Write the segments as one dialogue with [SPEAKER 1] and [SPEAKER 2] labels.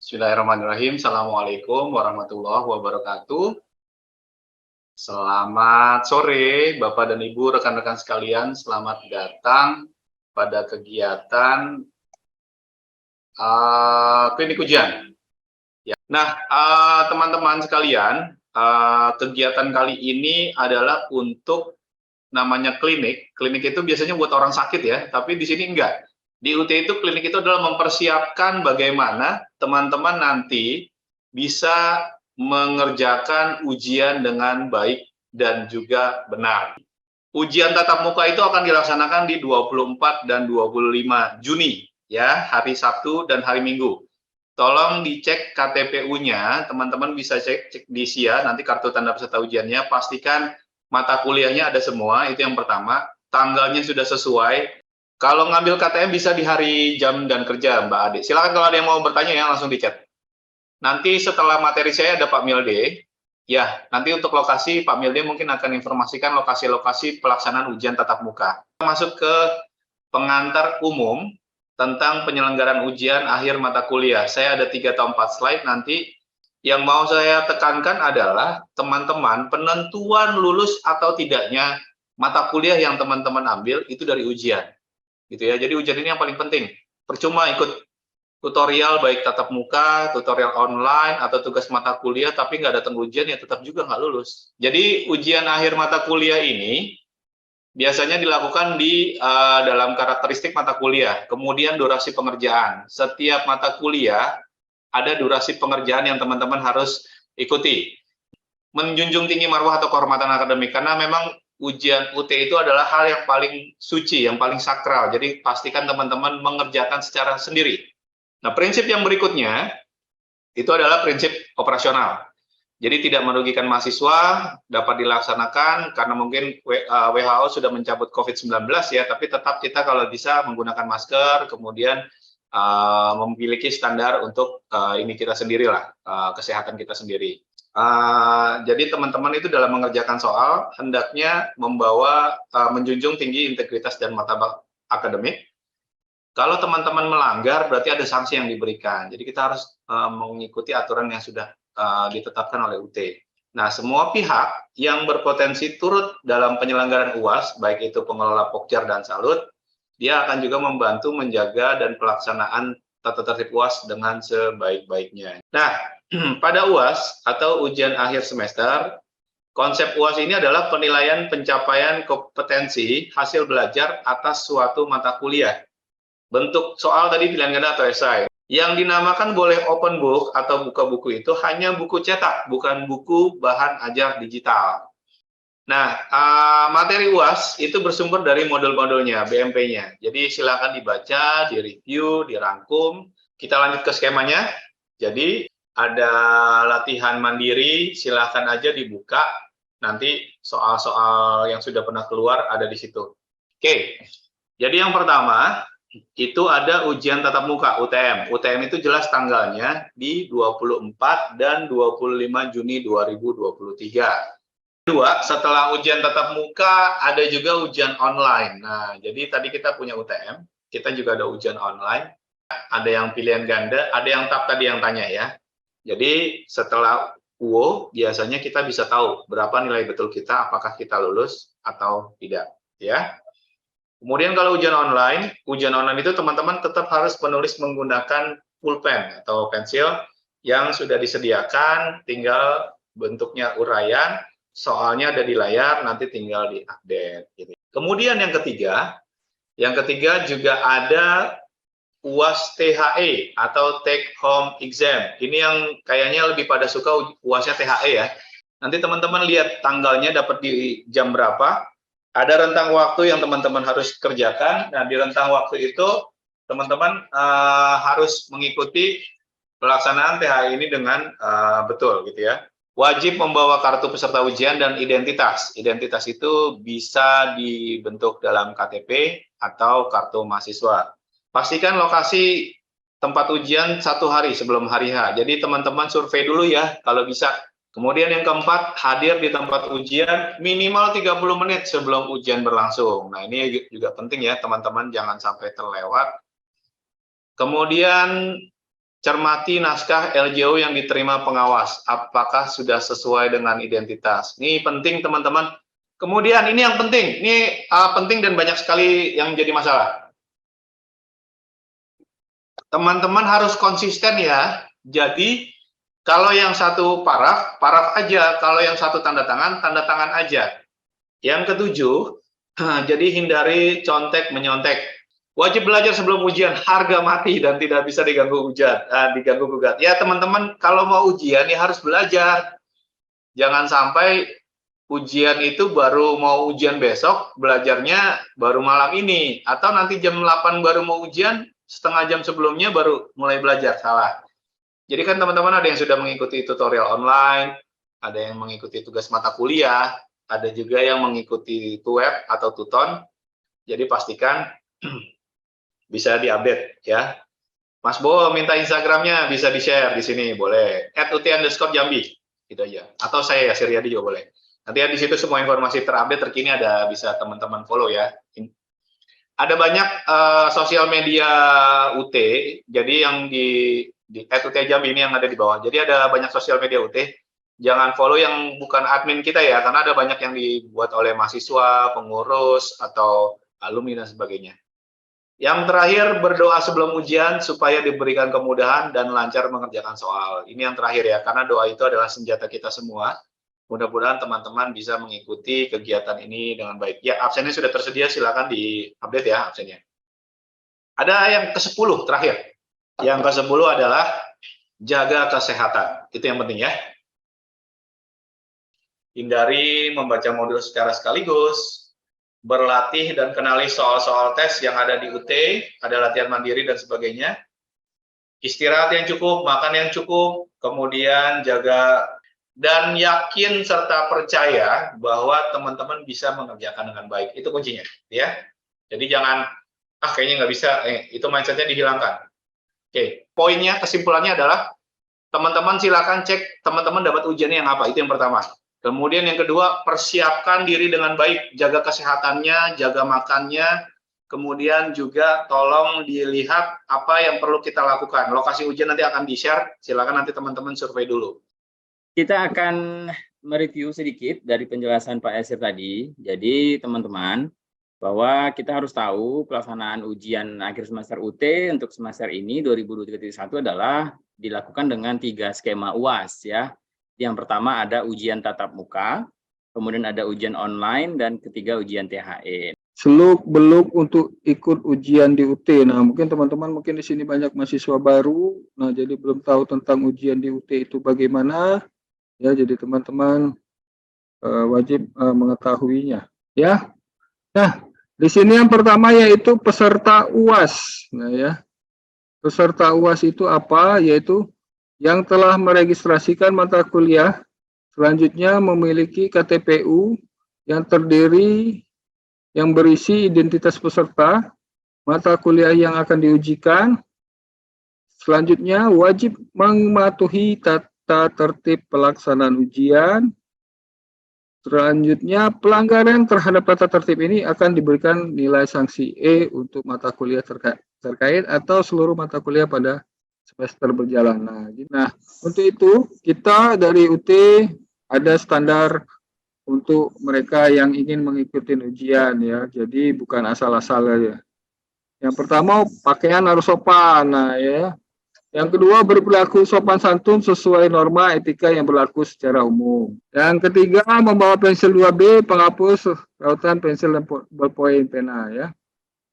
[SPEAKER 1] Bismillahirrahmanirrahim. Assalamualaikum warahmatullahi wabarakatuh. Selamat sore, Bapak dan Ibu, rekan-rekan sekalian. Selamat datang pada kegiatan klinik ujian. Ya. Nah, teman-teman sekalian, kegiatan kali ini adalah untuk namanya klinik. Klinik itu biasanya buat orang sakit ya, tapi di sini enggak. Di UT itu klinik itu adalah mempersiapkan bagaimana teman-teman nanti bisa mengerjakan ujian dengan baik dan juga benar. Ujian tatap muka itu akan dilaksanakan di 24 dan 25 Juni, ya, hari Sabtu dan hari Minggu. Tolong dicek KTPU-nya, teman-teman bisa cek di SIA, nanti kartu tanda peserta ujiannya, pastikan mata kuliahnya ada semua, itu yang pertama, tanggalnya sudah sesuai. Kalau ngambil KTM bisa di hari jam dan kerja, Mbak Ade. Silakan kalau ada yang mau bertanya ya, langsung di chat. Nanti setelah materi saya ada Pak Milde. Ya, nanti untuk lokasi, Pak Milde mungkin akan informasikan lokasi-lokasi pelaksanaan ujian tatap muka. Masuk ke pengantar umum tentang penyelenggaraan ujian akhir mata kuliah. Saya ada 3 atau 4 slide nanti. Yang mau saya tekankan adalah teman-teman penentuan lulus atau tidaknya mata kuliah yang teman-teman ambil itu dari ujian. Gitu ya. Jadi ujian ini yang paling penting. Percuma ikut tutorial baik tatap muka, tutorial online, atau tugas mata kuliah, tapi nggak datang ujian, ya tetap juga nggak lulus. Jadi ujian akhir mata kuliah ini biasanya dilakukan di dalam karakteristik mata kuliah, kemudian durasi pengerjaan. Setiap mata kuliah ada durasi pengerjaan yang teman-teman harus ikuti. Menjunjung tinggi marwah atau kehormatan akademik, karena memang ujian UT itu adalah hal yang paling suci, yang paling sakral. Jadi pastikan teman-teman mengerjakan secara sendiri. Nah, prinsip yang berikutnya itu adalah prinsip operasional. Jadi tidak merugikan mahasiswa, dapat dilaksanakan karena mungkin WHO sudah mencabut COVID-19 ya, tapi tetap kita kalau bisa menggunakan masker, kemudian memiliki standar untuk ini kita sendirilah, kesehatan kita sendiri. Jadi teman-teman itu dalam mengerjakan soal hendaknya membawa menjunjung tinggi integritas dan martabat akademik. Kalau teman-teman melanggar berarti ada sanksi yang diberikan. Jadi kita harus mengikuti aturan yang sudah ditetapkan oleh UT. Nah, semua pihak yang berpotensi turut dalam penyelenggaraan UAS, baik itu pengelola Pokjar dan Salut, dia akan juga membantu menjaga dan pelaksanaan tata tertib UAS dengan sebaik-baiknya. Nah, pada UAS atau ujian akhir semester, konsep UAS ini adalah penilaian pencapaian kompetensi hasil belajar atas suatu mata kuliah. Bentuk soal tadi pilihan ganda atau esai. Yang dinamakan boleh open book atau buka buku itu hanya buku cetak, bukan buku bahan ajar digital. Nah, materi UAS itu bersumber dari modul-modulnya, BMP-nya. Jadi silakan dibaca, direview, dirangkum. Kita lanjut ke skemanya. Jadi ada latihan mandiri, silakan aja dibuka. Nanti soal-soal yang sudah pernah keluar ada di situ. Oke, jadi yang pertama itu ada ujian tatap muka UTM. UTM itu jelas tanggalnya di 24 dan 25 Juni 2023. Kedua, setelah ujian tatap muka ada juga ujian online. Nah, jadi tadi kita punya UTM, kita juga ada ujian online. Ada yang pilihan ganda, ada yang TAP tadi yang tanya ya. Jadi setelah UO biasanya kita bisa tahu berapa nilai betul kita, apakah kita lulus atau tidak, ya. Kemudian kalau ujian online itu teman-teman tetap harus menulis menggunakan pulpen atau pensil yang sudah disediakan, tinggal bentuknya uraian, soalnya ada di layar, nanti tinggal diupdate. Gitu. Kemudian yang ketiga juga ada UAS THE atau Take Home Exam. Ini yang kayaknya lebih pada suka UASnya THE ya. Nanti teman-teman lihat tanggalnya dapat di jam berapa. Ada rentang waktu yang teman-teman harus kerjakan. Nah, di rentang waktu itu teman-teman harus mengikuti pelaksanaan THE ini dengan betul gitu ya. Wajib membawa kartu peserta ujian dan identitas. Identitas itu bisa dibentuk dalam KTP atau kartu mahasiswa. Pastikan lokasi tempat ujian 1 hari sebelum hari H. Jadi teman-teman survei dulu ya kalau bisa. Kemudian yang keempat, hadir di tempat ujian minimal 30 menit sebelum ujian berlangsung. Nah, ini juga penting ya, teman-teman, jangan sampai terlewat. Kemudian cermati naskah LJO yang diterima pengawas. Apakah sudah sesuai dengan identitas? Ini penting teman-teman. Kemudian ini yang penting. Ini penting dan banyak sekali yang jadi masalah. Teman-teman harus konsisten ya. Jadi kalau yang satu paraf, paraf aja. Kalau yang satu tanda tangan aja. Yang ketujuh, jadi hindari contek menyontek. Wajib belajar sebelum ujian, harga mati dan tidak bisa diganggu diganggu gugat. Ya teman-teman, kalau mau ujian ya harus belajar. Jangan sampai ujian itu baru mau ujian besok, belajarnya baru malam ini. Atau nanti jam 8 baru mau ujian, setengah jam sebelumnya baru mulai belajar. Salah. Jadi kan teman-teman ada yang sudah mengikuti tutorial online, ada yang mengikuti tugas mata kuliah, ada juga yang mengikuti web atau tuton. Jadi pastikan bisa diupdate ya. Mas Bo minta Instagramnya, bisa di-share di sini, boleh. @ut_jambi, gitu aja. Atau saya ya, Siryadi juga boleh. Nanti ya di situ semua informasi terupdate terkini ada, bisa teman-teman follow ya. Ada banyak sosial media UT, jadi yang di @ut_jambi ini yang ada di bawah. Jadi ada banyak sosial media UT. Jangan follow yang bukan admin kita ya, karena ada banyak yang dibuat oleh mahasiswa, pengurus, atau alumni dan sebagainya. Yang terakhir, berdoa sebelum ujian supaya diberikan kemudahan dan lancar mengerjakan soal. Ini yang terakhir ya, karena doa itu adalah senjata kita semua. Mudah-mudahan teman-teman bisa mengikuti kegiatan ini dengan baik. Ya, absennya sudah tersedia, silakan di-update ya absennya. Ada yang ke-10 terakhir. Yang ke-10 adalah jaga kesehatan. Itu yang penting ya. Hindari membaca modul secara sekaligus, berlatih dan kenali soal-soal tes yang ada di UT, ada latihan mandiri dan sebagainya. Istirahat yang cukup, makan yang cukup, kemudian jaga dan yakin serta percaya bahwa teman-teman bisa mengerjakan dengan baik. Itu kuncinya, ya. Jadi jangan, kayaknya nggak bisa, itu mindsetnya dihilangkan. Oke, poinnya, kesimpulannya adalah, teman-teman silakan cek teman-teman dapat ujiannya yang apa, itu yang pertama. Kemudian yang kedua, persiapkan diri dengan baik, jaga kesehatannya, jaga makannya, kemudian juga tolong dilihat apa yang perlu kita lakukan. Lokasi ujian nanti akan di-share, silakan nanti teman-teman survei dulu.
[SPEAKER 2] Kita akan mereview sedikit dari penjelasan Pak Yasir tadi. Jadi teman-teman, bahwa kita harus tahu pelaksanaan ujian akhir semester UT untuk semester ini 2023-2021 adalah dilakukan dengan 3 skema UAS ya. Yang pertama ada ujian tatap muka, kemudian ada ujian online, dan ketiga ujian THE.
[SPEAKER 3] Seluk-beluk untuk ikut ujian di UT. Nah, mungkin teman-teman di sini banyak mahasiswa baru. Nah, jadi belum tahu tentang ujian di UT itu bagaimana. Ya, jadi teman-teman wajib mengetahuinya. Ya. Nah, di sini yang pertama yaitu peserta UAS. Nah, ya. Peserta UAS itu apa? Yaitu yang telah meregistrasikan mata kuliah, selanjutnya memiliki KTPU yang terdiri yang berisi identitas peserta, mata kuliah yang akan diujikan, selanjutnya wajib mematuhi tata tertib pelaksanaan ujian, selanjutnya pelanggaran terhadap tata tertib ini akan diberikan nilai sanksi E untuk mata kuliah terkait atau seluruh mata kuliah pada semester berjalan. Nah, untuk itu kita dari UT ada standar untuk mereka yang ingin mengikuti ujian ya. Jadi bukan asal-asal ya. Yang pertama, pakaian harus sopan. Nah, ya. Yang kedua, berperilaku sopan santun sesuai norma etika yang berlaku secara umum. Yang ketiga, membawa pensil 2B, penghapus, rautan, pensil, dan ballpoint, pena ya.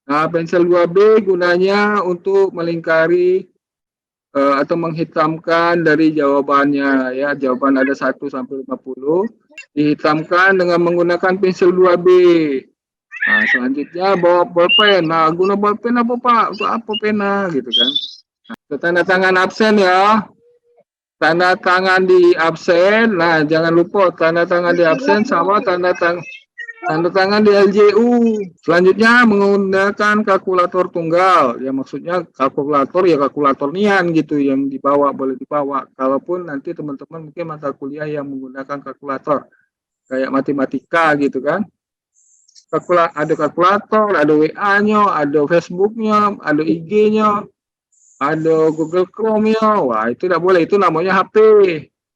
[SPEAKER 3] Nah, pensil 2B gunanya untuk melingkari atau menghitamkan dari jawabannya ya. Jawaban ada 1 sampai 50. Dihitamkan dengan menggunakan pensil 2B. Nah, selanjutnya bawa bolpen. Nah, guna bolpen apa Pak? Untuk apa pena gitu kan? Nah, tanda tangan absen ya. Tanda tangan di absen. Nah, jangan lupa tanda tangan di absen sama tanda tangan di LJU. Selanjutnya menggunakan kalkulator tunggal. Ya maksudnya kalkulator ya kalkulator nian gitu yang dibawa, boleh dibawa. Kalaupun nanti teman-teman mungkin mata kuliah yang menggunakan kalkulator kayak matematika gitu kan. Ada kalkulator, ada WA-nya, ada Facebook-nya, ada IG-nya. ada Google Chrome ya, wah itu tidak boleh, itu namanya HP.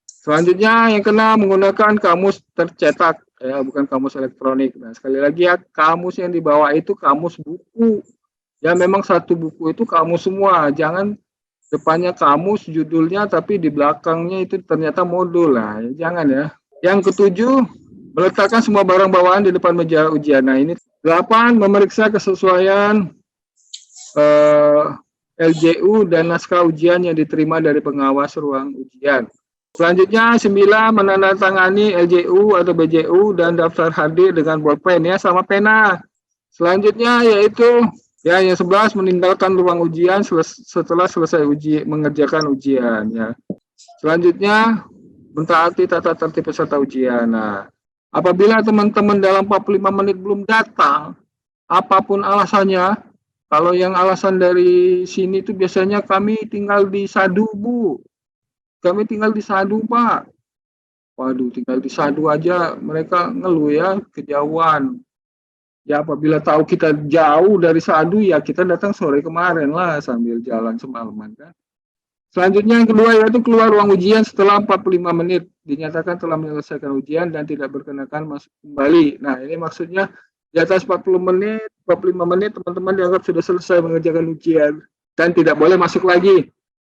[SPEAKER 3] Selanjutnya yang kena menggunakan kamus tercetak, ya bukan kamus elektronik. Nah sekali lagi ya, kamus yang dibawa itu kamus buku. Ya memang satu buku itu kamus semua, jangan depannya kamus judulnya tapi di belakangnya itu ternyata modul lah, ya, jangan ya. Yang ketujuh, meletakkan semua barang bawaan di depan meja ujian. Nah ini 8, memeriksa kesesuaian LJU dan naskah ujian yang diterima dari pengawas ruang ujian. Selanjutnya 9, menandatangani LJU atau BJU dan daftar hadir dengan bolpen ya sama pena. Selanjutnya yaitu ya yang 11, meninggalkan ruang ujian setelah selesai mengerjakan ujian ya. Selanjutnya mentaati tata tertib peserta ujian. Nah, apabila teman-teman dalam 45 menit belum datang, apapun alasannya, kalau yang alasan dari sini itu biasanya kami tinggal di Sadu, Bu. Kami tinggal di Sadu, Pak. Waduh, tinggal di Sadu aja mereka ngeluh ya, kejauhan. Ya apabila tahu kita jauh dari Sadu, ya kita datang sore kemarin lah sambil jalan semalaman kan. Selanjutnya yang kedua yaitu keluar ruang ujian setelah 45 menit. Dinyatakan telah menyelesaikan ujian dan tidak berkenakan masuk kembali. Nah ini maksudnya di atas 45 menit teman-teman dianggap sudah selesai mengerjakan ujian dan tidak boleh masuk lagi.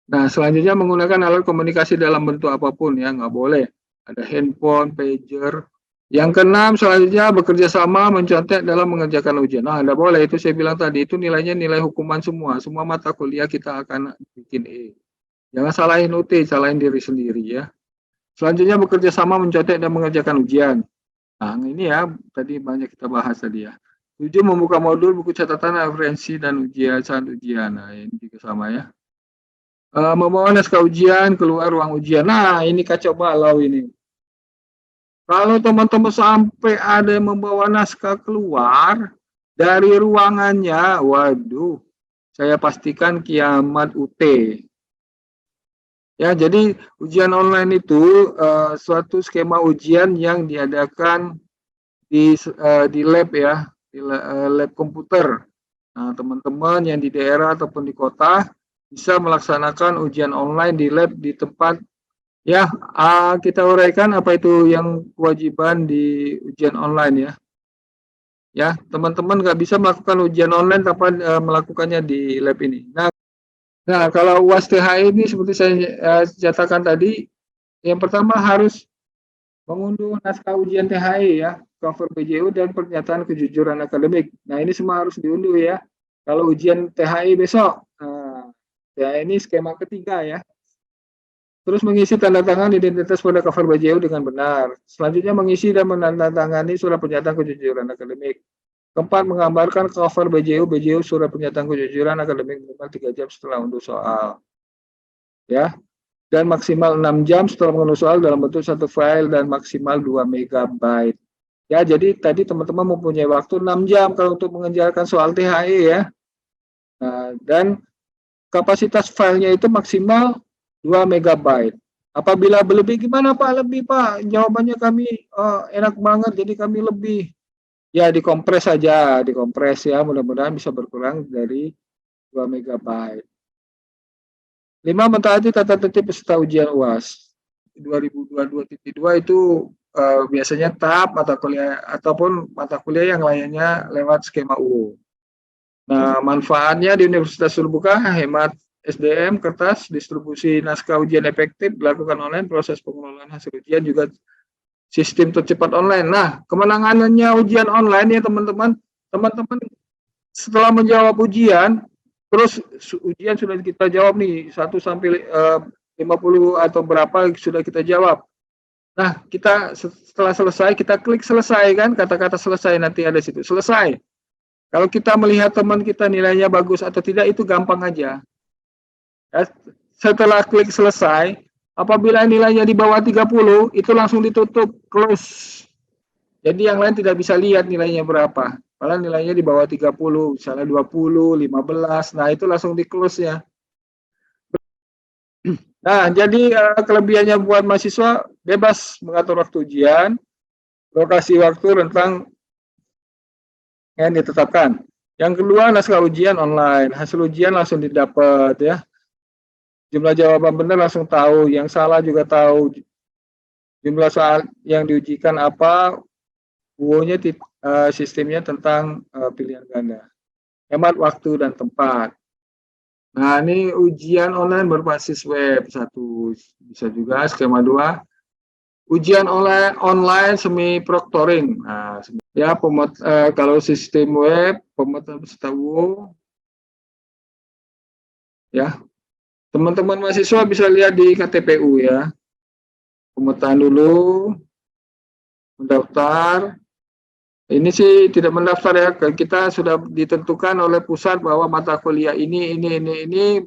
[SPEAKER 3] Nah selanjutnya menggunakan alat komunikasi dalam bentuk apapun ya, nggak boleh. Ada handphone, pager. Yang keenam selanjutnya bekerja sama mencontek dalam mengerjakan ujian. Nah nggak boleh, itu saya bilang tadi, itu nilainya nilai hukuman semua. Semua mata kuliah kita akan bikin E. Jangan salahin UT, salahin diri sendiri ya. Selanjutnya bekerja sama mencontek dan mengerjakan ujian. Nah ini ya, tadi banyak kita bahas tadi ya. 7, membuka modul, buku catatan, referensi, dan ujian saat ujian. Nah ini juga sama ya. Membawa naskah ujian keluar ruang ujian. Nah ini kacau balau ini. Kalau teman-teman sampai ada yang membawa naskah keluar dari ruangannya, waduh, saya pastikan kiamat UT. Ya, jadi ujian online itu suatu skema ujian yang diadakan di lab ya, di lab komputer. Nah, teman-teman yang di daerah ataupun di kota bisa melaksanakan ujian online di lab di tempat ya. Kita uraikan apa itu yang kewajiban di ujian online ya. Ya, teman-teman nggak bisa melakukan ujian online tanpa melakukannya di lab ini. Nah, kalau UAS THI ini seperti saya katakan tadi, yang pertama harus mengunduh naskah ujian THI ya, cover BJU dan pernyataan kejujuran akademik. Nah, ini semua harus diunduh ya. Kalau ujian THI besok, ya ini skema ketiga ya. Terus mengisi tanda tangan identitas pada cover BJU dengan benar. Selanjutnya mengisi dan menandatangani surat pernyataan kejujuran akademik. Keempat, menggambarkan cover BJU surat pernyataan kejujuran akademik minimal 3 jam setelah unduh soal. Ya. Dan maksimal 6 jam setelah mengunduh soal dalam bentuk satu file dan maksimal 2 MB. Ya, jadi tadi teman-teman mempunyai waktu 6 jam kalau untuk mengerjakan soal THI ya. Nah, dan kapasitas filenya itu maksimal 2 MB. Apabila berlebih gimana Pak? Lebih Pak. Jawabannya kami enak banget jadi kami lebih. Ya dikompres saja, dikompres ya, mudah-mudahan bisa berkurang dari 2 MB. 5, mentaati tata tertib peserta ujian UAS 2022.2 itu biasanya tahap mata kuliah ataupun mata kuliah yang lainnya lewat skema UU. Nah, manfaatnya di Universitas Terbuka hemat SDM, kertas, distribusi naskah ujian efektif, dilakukan online, proses pengelolaan hasil ujian juga sistem tercepat online. Nah, kemenangannya ujian online ya teman-teman. Teman-teman setelah menjawab ujian, terus ujian sudah kita jawab nih 1 sampai 50 atau berapa sudah kita jawab. Nah, kita setelah selesai kita klik selesai kan, kata-kata selesai nanti ada situ selesai. Kalau kita melihat teman kita nilainya bagus atau tidak itu gampang aja. Ya, setelah klik selesai, apabila nilainya di bawah 30, itu langsung ditutup, close. Jadi yang lain tidak bisa lihat nilainya berapa. Kalau nilainya di bawah 30, misalnya 20, 15, nah itu langsung di close ya. Nah, jadi kelebihannya buat mahasiswa bebas mengatur waktu ujian, lokasi waktu, rentang yang ditetapkan. Yang kedua, naskah ujian online. Hasil ujian langsung didapat ya. jumlah jawaban benar langsung tahu, yang salah juga tahu. Jumlah soal yang diujikan apa, UO-nya sistemnya tentang pilihan ganda. Hemat waktu dan tempat. Nah, ini ujian online berbasis web 1. Bisa juga skema 2. Ujian online semi proctoring. Nah, ya kalau sistem web pemetaan peserta UO ya. Teman-teman mahasiswa bisa lihat di KTPU ya. Pemetaan dulu, mendaftar. Ini sih tidak mendaftar ya, kita sudah ditentukan oleh pusat bahwa mata kuliah ini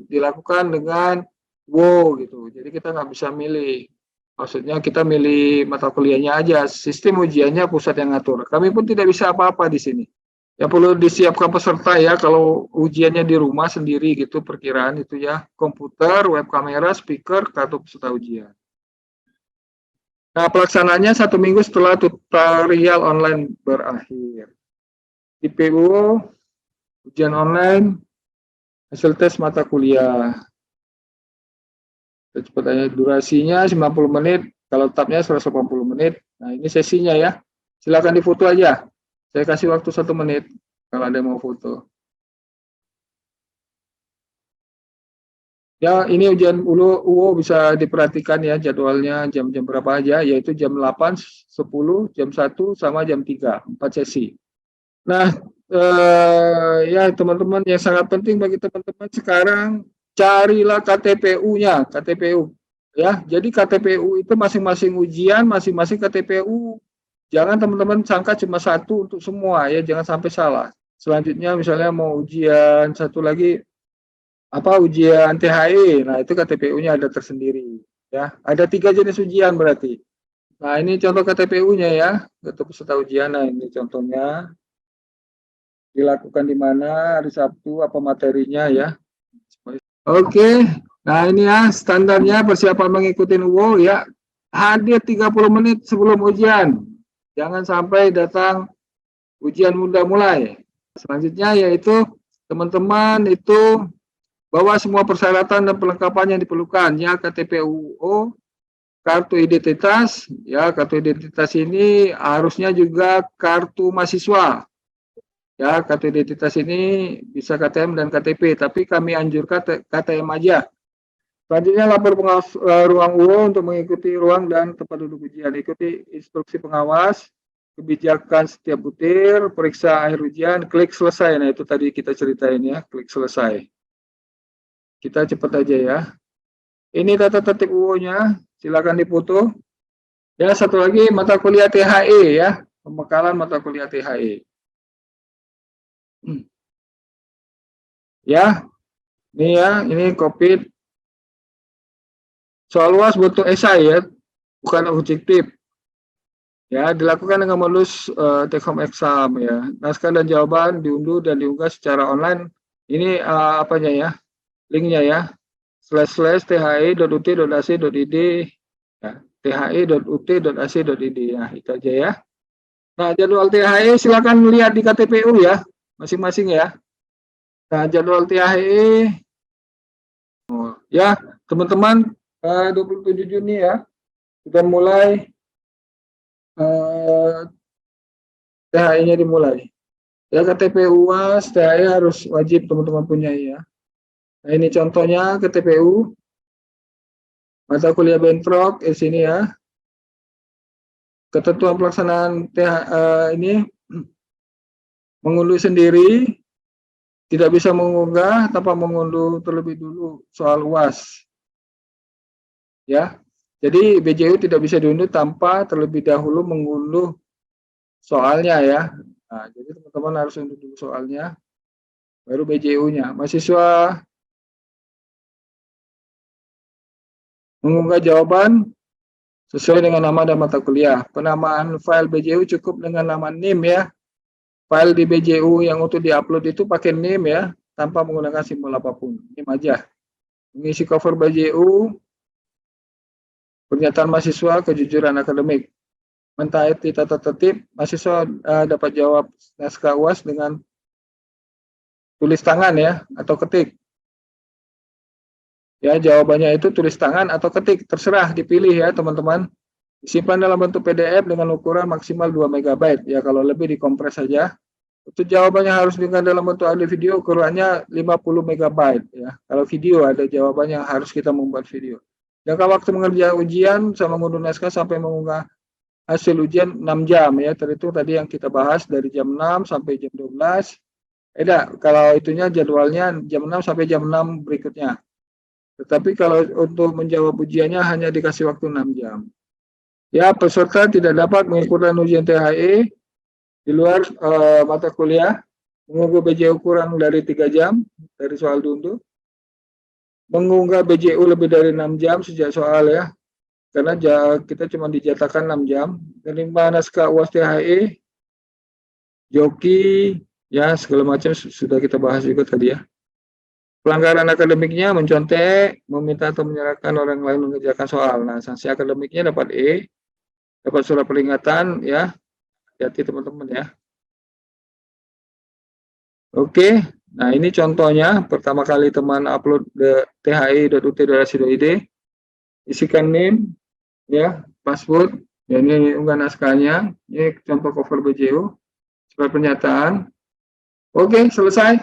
[SPEAKER 3] dilakukan dengan WO gitu. Jadi kita nggak bisa milih. Maksudnya kita milih mata kuliahnya aja, sistem ujiannya pusat yang ngatur. Kami pun tidak bisa apa-apa di sini. Ya perlu disiapkan peserta ya, kalau ujiannya di rumah sendiri gitu perkiraan itu ya, komputer, web kamera, speaker, kartu peserta ujian. Nah, pelaksananya 1 minggu setelah tutorial online berakhir. Di PU, ujian online, hasil tes mata kuliah. Cepatannya durasinya 90 menit, kalau tetapnya 180 menit. Nah, ini sesinya ya. Silakan difoto aja. Saya kasih waktu 1 menit kalau ada yang mau foto. Ya, ini ujian UO bisa diperhatikan ya jadwalnya jam-jam berapa aja, yaitu jam 8, 10, jam 1, sama jam 3, 4 sesi. Nah, ya teman-teman yang sangat penting bagi teman-teman sekarang, carilah KTPU-nya, KTPU. Ya, jadi KTPU itu masing-masing ujian, masing-masing KTPU. Jangan teman-teman sangka cuma satu untuk semua ya, jangan sampai salah. Selanjutnya misalnya mau ujian satu lagi, ujian THE, nah itu KTPU-nya ada tersendiri ya, ada 3 jenis ujian berarti. Nah ini contoh KTPU-nya ya, untuk peserta ujian. Nah ini contohnya dilakukan di mana, hari Sabtu, apa materinya ya. Oke, nah ini ya standarnya persiapan mengikuti UO ya, hadir 30 menit sebelum ujian, jangan sampai datang ujian udah mulai. Selanjutnya yaitu teman-teman itu bahwa semua persyaratan dan perlengkapan yang diperlukan ya, KTP UO, kartu identitas ya, kartu identitas ini harusnya juga kartu mahasiswa ya, kartu identitas ini bisa KTM dan KTP, tapi kami anjurkan KTM aja. Selanjutnya lapor pengawas ruang UO untuk mengikuti ruang dan tempat duduk ujian, ikuti instruksi pengawas, kebijakan setiap butir, periksa akhir ujian, klik selesai. Nah itu tadi kita ceritain ya, klik selesai. Kita cepat aja ya. Ini tata tertib UO-nya, silakan difoto. Ya, satu lagi mata kuliah THE ya, pembekalan mata kuliah THE. Ya, ini COVID. Soal UAS bentuk esai ya, bukan objektif. Ya, dilakukan dengan modus take home exam ya. Naskah dan jawaban diunduh dan diunggah secara online. Ini apanya ya? Linknya ya. //the.ut.ac.id ya, the.ut.ac.id ya, itu aja ya. Nah, jadwal THE silakan lihat di KTPU ya, masing-masing ya. Nah, jadwal THE ya, teman-teman 27 Juni ya, sudah mulai THE-nya dimulai. Ya, KTPU UAS, THE harus wajib teman-teman punya ya. Nah, ini contohnya KTPU. Mata kuliah bentrok di sini ya. Ketentuan pelaksanaan ini mengunduh sendiri, tidak bisa mengunggah tanpa mengunduh terlebih dulu soal UAS. Ya. Jadi BJU tidak bisa diunduh tanpa terlebih dahulu mengunduh soalnya ya. Nah, jadi teman-teman harus unduh dulu soalnya, baru BJU-nya. Mahasiswa mengunggah jawaban sesuai dengan nama dan mata kuliah. Penamaan file BJU cukup dengan nama NIM ya. File di BJU yang untuk diupload itu pakai NIM ya, tanpa menggunakan simbol apapun. NIM aja. Mengisi cover BJU, pernyataan mahasiswa, kejujuran akademik. Mentaati tata tertib, mahasiswa dapat jawab naskah UAS dengan tulis tangan ya, atau ketik. Ya, jawabannya itu tulis tangan atau ketik, terserah, dipilih ya teman-teman. Disimpan dalam bentuk PDF dengan ukuran maksimal 2 MB. Ya, kalau lebih dikompres saja. Untuk jawabannya harus dengan dalam bentuk audio video, ukurannya 50 MB ya. Kalau video ada jawabannya harus kita membuat video. Jangka waktu mengerjakan ujian sama mengunduh naskah sampai mengunggah hasil ujian 6 jam ya. Terhitung tadi yang kita bahas dari jam 6 sampai jam 12. Kalau itunya jadwalnya jam 6 sampai jam 6 berikutnya. Tetapi kalau untuk menjawab ujiannya hanya dikasih waktu 6 jam. Ya, peserta tidak dapat mengikuti ujian THE di luar mata kuliah, mengunggah BJU kurang dari 3 jam dari soal diunduh, mengunggah BJU lebih dari 6 jam sejak soal ya, karena kita cuma dijatakan 6 jam, menerima naskah UAS THE, joki, ya segala macam sudah kita bahas juga tadi ya. Pelanggaran akademiknya mencontek, meminta atau menyerahkan orang lain mengerjakan soal. Nah, sanksi akademiknya dapat E, dapat surat peringatan ya. Hati-hati teman-teman ya. Oke, nah ini contohnya. Pertama kali teman upload thi.ut.ac.id, isikan name, ya, password. Ya, ini unggah naskahnya. Ini contoh cover BJU, surat pernyataan. Oke, selesai.